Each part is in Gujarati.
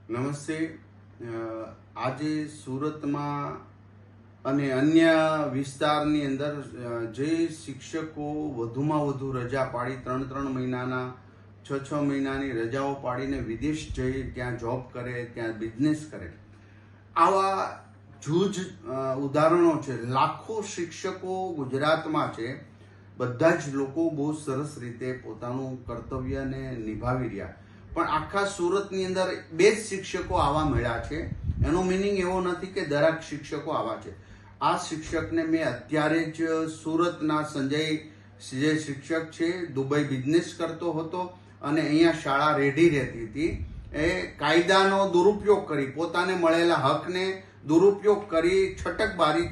નમસ્તે. આજે સુરતમાં અને અન્ય વિસ્તારની અંદર જે શિક્ષકો વધુમાં વધુ રજા પાડી 3 મહિનાના 6 મહિનાની રજાઓ પાડીને વિદેશ જઈ ત્યાં જોબ કરે, ત્યાં બિઝનેસ કરે, આવા જૂજ ઉદાહરણો છે. લાખો શિક્ષકો ગુજરાતમાં છે. બધા જ લોકો બહુ સરસ રીતે પોતાનું કર્તવ્યને નિભાવી રહ્યા, પણ આખા સુરતની અંદર 2 જ શિક્ષકો આવા મળ્યા છે. એનો મિનિંગ એવો નથી કે દરેક શિક્ષકો આવા છે. આ શિક્ષકને મેં અત્યારે જ સુરતના સંજય જે શિક્ષક છે, દુબઈ બિઝનેસ કરતો હતો અને અહીંયા શાળા રેડી રહેતી હતી. એ કાયદાનો દુરુપયોગ કરી, પોતાને મળેલા હકને દુરુપયોગ કરી, છટકબારી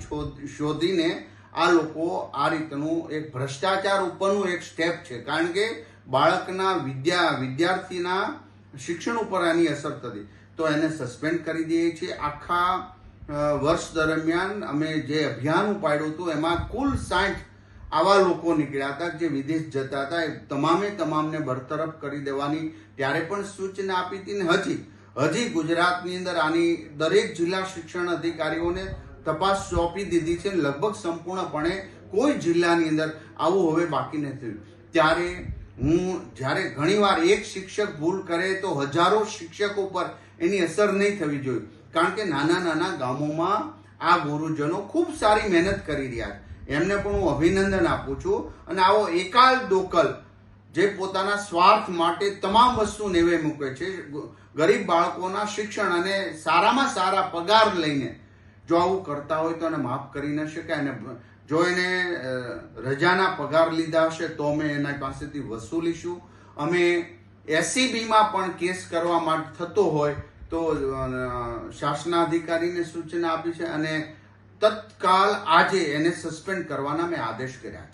શોધીને આ લોકો આ રીતનું એક ભ્રષ્ટાચાર ઉપરનું એક સ્ટેપ છે. કારણ કે બાળકના વિદ્યાર્થીના શિક્ષણ ઉપર આની અસર થતી, તો એને સસ્પેન્ડ કરી દઈએ છીએ. આખા વર્ષ દરમિયાન અમે જે અભિયાન ઉપાડ્યું હતું એમાં કુલ 60 આવા લોકો નીકળ્યા હતા જે વિદેશ જતા હતા. એ તમામને બરતરફ કરી દેવાની ત્યારે પણ સૂચના આપી હતી ને હજી ગુજરાતની અંદર આની દરેક જિલ્લા શિક્ષણ અધિકારીઓને તપાસ સોંપી દીધી છે. લગભગ સંપૂર્ણપણે કોઈ જિલ્લાની અંદર આવું હવે બાકી નથી. ત્યારે જ્યારે ઘણીવાર એક શિક્ષક ભૂલ કરે તો હજારો શિક્ષકો પર એની અસર નહીં થવી જોઈએ. કારણ કે નાના ગામોમાં આ ગુરુજનો ખૂબ સારી મહેનત કરી રહ્યા છે. એમને પણ હું અભિનંદન આપું છું. અને આવો એકાલ દોકલ જે પોતાના સ્વાર્થ માટે તમામ વસ્તુ નેવે મૂકે છે, ગરીબ બાળકોના શિક્ષણ અને સારામાં સારા પગાર લઈને જો આવું કરતા હોય તો એને માફ કરી ન શકાય. અને જો એને રજાના પગાર લીધા હશે તો અમે એના પાસેથી વસૂલીશું. અમે SCBમાં પણ કેસ કરવા માટે થતો હોય તો શાસનાધિકારીને સૂચના આપી છે અને તત્કાલ આજે એને સસ્પેન્ડ કરવાના મેં આદેશ કર્યા છે.